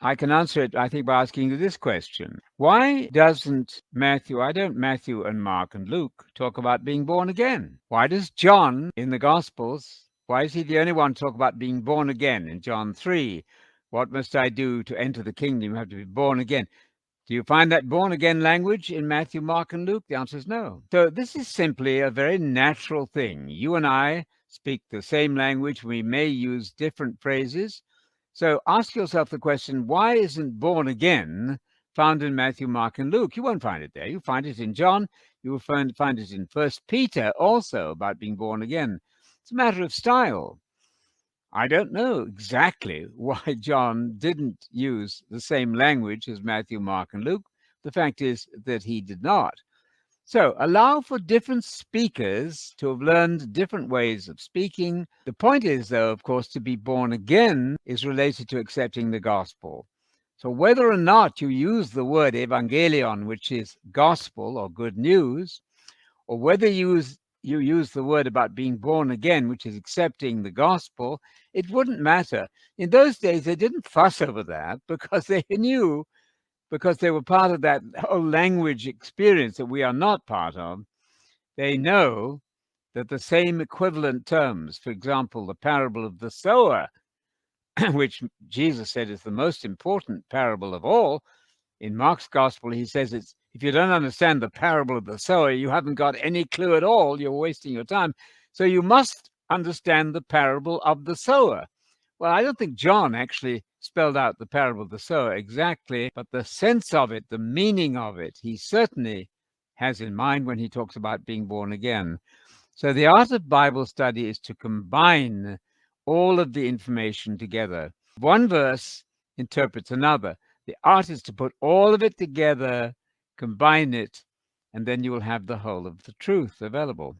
I can answer it, I think, by asking you this question. Why don't Matthew and Mark and Luke talk about being born again? Why does John in the Gospels, why is he the only one to talk about being born again in John 3? What must I do to enter the kingdom? You have to be born again. Do you find that born again language in Matthew, Mark, and Luke? The answer is no. So this is simply a very natural thing. You and I speak the same language. We may use different phrases. So ask yourself the question, why isn't born again found in Matthew, Mark, and Luke? You won't find it there. You'll find it in John. You will find it in First Peter also about being born again. It's a matter of style. I don't know exactly why John didn't use the same language as Matthew, Mark, and Luke. The fact is that he did not. So allow for different speakers to have learned different ways of speaking. The point is, though, of course, to be born again is related to accepting the gospel. So whether or not you use the word evangelion, which is gospel or good news, or whether you use the word about being born again, which is accepting the gospel, it wouldn't matter. In those days, they didn't fuss over that because they knew, because they were part of that whole language experience that we are not part of, they know that the same equivalent terms, for example, the parable of the sower, which Jesus said is the most important parable of all, in Mark's gospel, he says it's if you don't understand the parable of the sower, you haven't got any clue at all. You're wasting your time. So you must understand the parable of the sower. Well, I don't think John actually spelled out the parable of the sower exactly, but the sense of it, the meaning of it, he certainly has in mind when he talks about being born again. So the art of Bible study is to combine all of the information together. One verse interprets another. The art is to put all of it together, combine it, and then you will have the whole of the truth available.